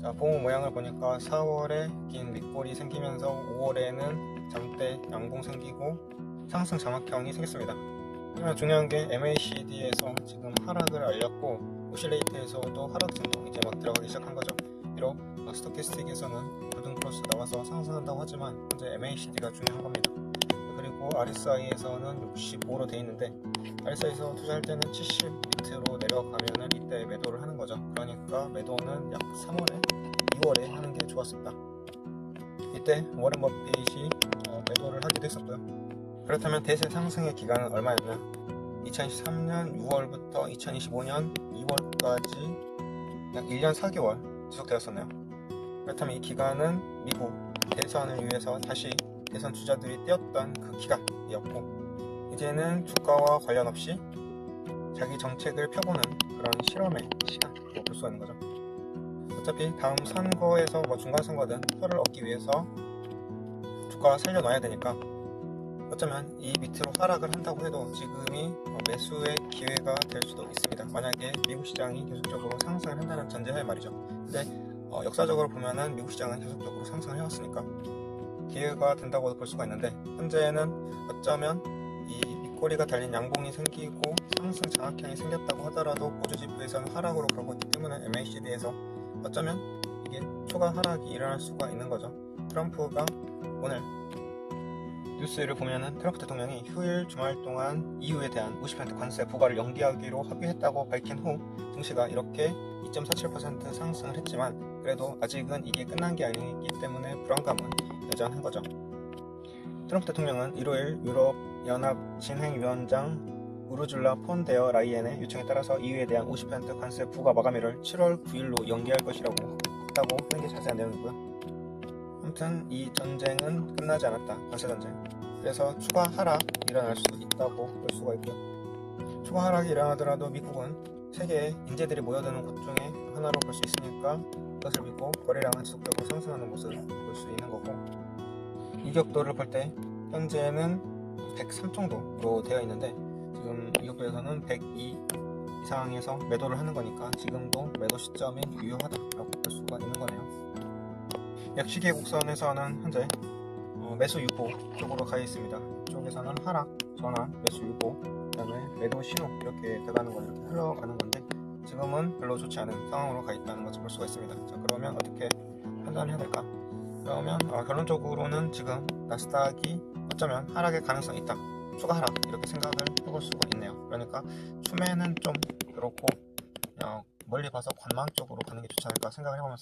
자, 봉 모양을 보니까 4월에 긴 윗골이 생기면서 5월에는 장대 양봉 생기고 상승 장악형이 생겼습니다. 하지만 중요한 게 MACD에서 지금 하락을 알렸고 오실레이트에서도 하락 진동 이제 막 들어가기 시작한 거죠. 비록 스토캐스틱에서는 골든 크로스 나와서 상승한다고 하지만 현재 MACD가 중요한 겁니다. 그리고 RSI에서는 65로 되어 있는데 RSI에서 투자할 때는 70 밑으로 내려가면은 이때 매도를 하는 거죠. 그러니까 매도는 약 3월에 2월에 하는 게 좋았습니다. 이때 워렌 버핏이 매도를 하기도 했었고요. 그렇다면 대세 상승의 기간은 얼마였냐? 2023년 6월부터 2025년 2월까지 약 1년 4개월 지속되었었네요. 그렇다면 이 기간은 미국 대선을 위해서 다시 대선 주자들이 뛰었던 그 기간이었고, 이제는 주가와 관련 없이 자기 정책을 펴보는 그런 실험의 시간으로 볼 수가 있는 거죠. 어차피 다음 선거에서 중간 선거든 표를 얻기 위해서 주가가 살려놔야 되니까 어쩌면 이 밑으로 하락을 한다고 해도 지금이 매수의 기회가 될 수도 있습니다. 만약에 미국 시장이 계속적으로 상승을 한다는 전제하에 말이죠. 근데 역사적으로 보면은 미국 시장은 계속적으로 상승을 해왔으니까 기회가 된다고 볼 수가 있는데, 현재는 어쩌면 이 윗꼬리가 달린 양봉이 생기고 상승 장악형이 생겼다고 하더라도 보조지표에서는 하락으로 가고 있기 때문에 MACD에서 어쩌면 이게 초과 하락이 일어날 수가 있는 거죠. 트럼프가 오늘 뉴스를 보면은 트럼프 대통령이 휴일 주말 동안 EU에 대한 50% 관세 부과를 연기하기로 합의했다고 밝힌 후 증시가 이렇게 2.47% 상승을 했지만, 그래도 아직은 이게 끝난 게 아니기 때문에 불안감은 여전한 거죠. 트럼프 대통령은 일요일 유럽 연합 진행위원장 우르줄라 폰 데어 라이엔의 요청에 따라서 EU에 대한 50% 관세 부과 마감일을 7월 9일로 연기할 것이라고 했다고 하는 게 자세한 내용이고요. 아무튼 이 전쟁은 끝나지 않았다. 관세 전쟁. 그래서 추가 하락이 일어날 수 있다고 볼 수가 있고요. 추가 하락이 일어나더라도 미국은 세계의 인재들이 모여드는 곳 중에 하나로 볼 수 있으니까 그것을 믿고 거래량은 지속적으로 상승하는 모습을 볼 수 있는 거고, 이격도를 볼 때 현재는 103 정도로 되어 있는데 지금 이격도에서는 102 이상에서 매도를 하는 거니까 지금도 매도 시점이 유효하다라고 볼 수가 있는 거네요. 약시계 곡선에서는 현재 매수 유보 쪽으로 가 있습니다. 이쪽에서는 하락, 전환, 매수 유보, 그 다음에 매도 신호 이렇게 돼가는 거, 이렇게 흘러가는 건데 지금은 별로 좋지 않은 상황으로 가 있다는 것을 볼 수가 있습니다. 자, 그러면 어떻게 판단을 해야 될까? 그러면 결론적으로는 지금 나스닥이 어쩌면 하락의 가능성이 있다, 추가 하락, 이렇게 생각을 해볼 수가 있네요. 그러니까 추매는 좀 그렇고 멀리 봐서 관망 쪽으로 가는 게 좋지 않을까 생각을 해보면서